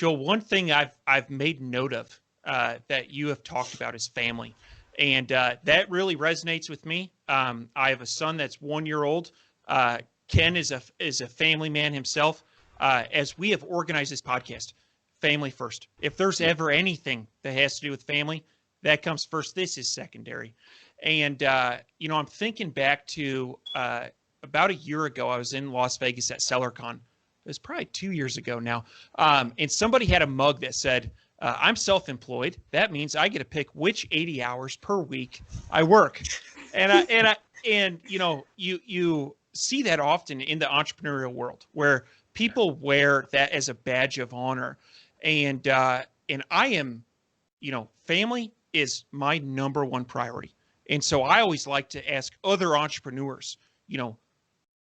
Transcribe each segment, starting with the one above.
Joel, one thing I've made note of that you have talked about is family, and that really resonates with me. I have a son that's 1 year old. Ken is a family man himself. As we have organized this podcast, family first. If there's Yeah. ever anything that has to do with family, that comes first. This is secondary. And I'm thinking back to about a year ago. I was in Las Vegas at SellerCon. It was probably 2 years ago now. And somebody had a mug that said, I'm self-employed. That means I get to pick which 80 hours per week I work. And you see that often in the entrepreneurial world where people wear that as a badge of honor. And I am, family is my number one priority. And so I always like to ask other entrepreneurs,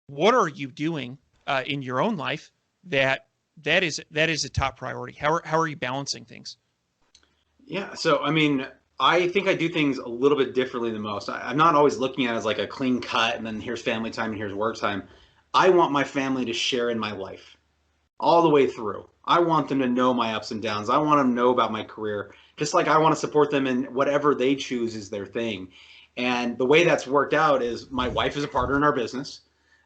what are you doing in your own life that is a top priority? How are you balancing things? Yeah. So, I mean, I think I do things a little bit differently than most. I'm not always looking at it as like a clean cut and then here's family time and here's work time. I want my family to share in my life all the way through. I want them to know my ups and downs. I want them to know about my career, just like I want to support them in whatever they choose is their thing. And the way that's worked out is my wife is a partner in our business.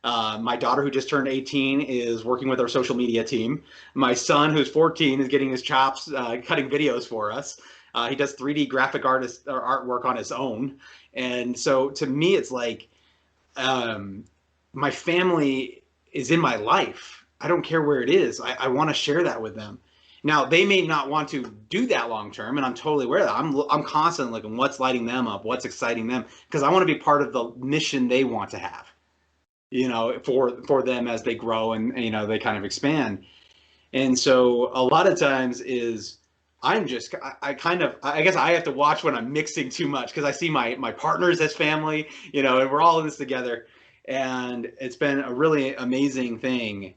My daughter, who just turned 18, is working with our social media team. My son, who's 14, is getting his chops cutting videos for us. He does 3D graphic artist or artwork on his own. And so to me, it's like my family is in my life. I don't care where it is. I want to share that with them. Now, they may not want to do that long term, and I'm totally aware of that. I'm constantly looking what's lighting them up, what's exciting them, because I want to be part of the mission they want to have, for them as they grow and they kind of expand. And so a lot of times is I guess I have to watch when I'm mixing too much because I see my partners as family, and we're all in this together. And it's been a really amazing thing.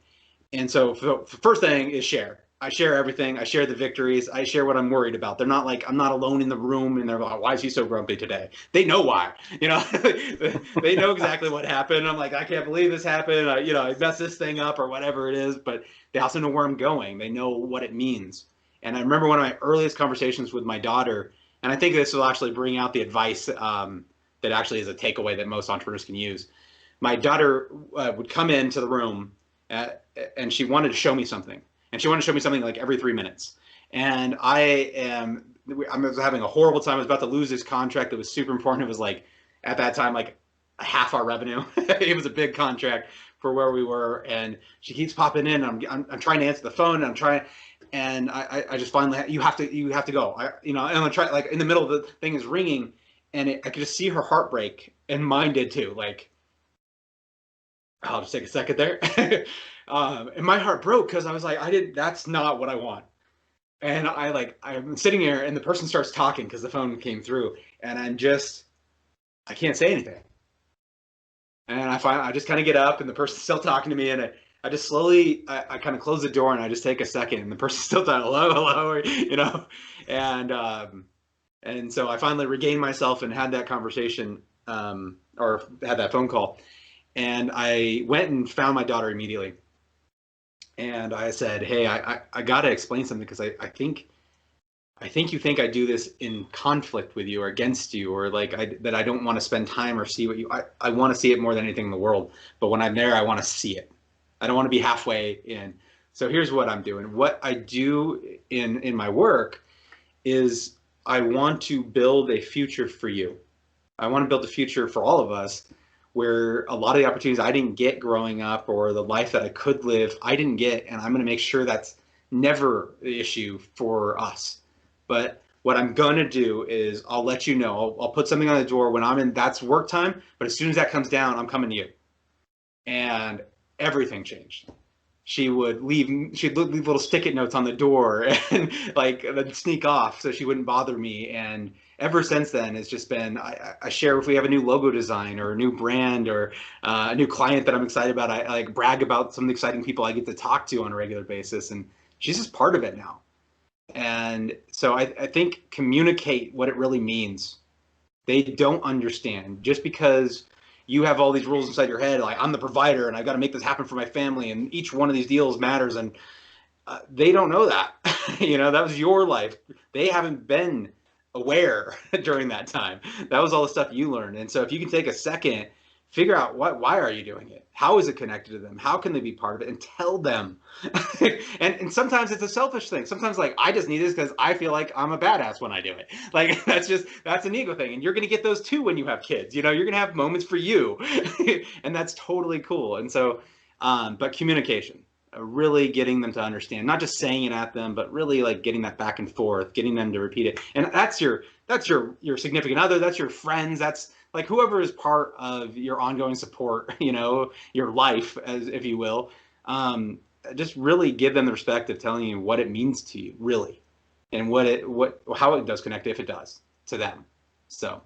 And so the first thing is share. I share everything. I share the victories. I share what I'm worried about. They're not like I'm not alone in the room and they're like, why is he so grumpy today? They know why. They know exactly what happened. I'm like, I can't believe this happened. I messed this thing up or whatever it is, but they also know where I'm going. They know what it means. And I remember one of my earliest conversations with my daughter, and I think this will actually bring out the advice that actually is a takeaway that most entrepreneurs can use. My daughter would come into the room and she wanted to show me something. And she wanted to show me something like every 3 minutes. And I was having a horrible time. I was about to lose this contract that was super important. It was like, at that time, like half our revenue. It was a big contract for where we were. And she keeps popping in. I'm trying to answer the phone. And I just finally, you have to go. And I'm trying, like in the middle of the thing is ringing. And I could just see her heart break. And mine did too. Like, I'll just take a second there. And my heart broke because I was like, that's not what I want. And I'm sitting here and the person starts talking because the phone came through and I can't say anything. And I just kind of get up and the person's still talking to me and I just slowly, I kind of close the door and I just take a second and the person's still talking, hello, and so I finally regained myself and had that conversation, or had that phone call. And I went and found my daughter immediately. And I said, hey, I got to explain something because I think you think I do this in conflict with you or against you or that I don't want to spend time or see what I want to see it more than anything in the world. But when I'm there, I want to see it. I don't want to be halfway in. So here's what I'm doing. What I do in my work is I want to build a future for you. I want to build a future for all of us where a lot of the opportunities I didn't get growing up or the life that I could live, I didn't get. And I'm going to make sure that's never the issue for us. But what I'm going to do is I'll let you know. I'll put something on the door when I'm in, that's work time. But as soon as that comes down, I'm coming to you. And everything changed. She'd leave little stick-it notes on the door and then sneak off so she wouldn't bother me. And ever since then, it's just been, I share if we have a new logo design or a new brand or a new client that I'm excited about. I brag about some of the exciting people I get to talk to on a regular basis. And she's just part of it now. And so I think communicate what it really means. They don't understand just because you have all these rules inside your head, like I'm the provider and I got to make this happen for my family and each one of these deals matters. And They don't know that. That was your life. They haven't been aware during that time. That was all the stuff you learned. And so if you can take a second, figure out why are you doing it? How is it connected to them? How can they be part of it? And tell them. and sometimes it's a selfish thing. Sometimes like I just need this because I feel like I'm a badass when I do it. Like that's an ego thing. And you're gonna get those too when you have kids. You're gonna have moments for you. And that's totally cool. And so but communication, really getting them to understand, not just saying it at them, but really like getting that back and forth, getting them to repeat it. And that's your significant other, that's your friends, that's like whoever is part of your ongoing support, your life, as if you will. Just really give them the respect of telling you what it means to you, really, and how it does connect, if it does, to them. So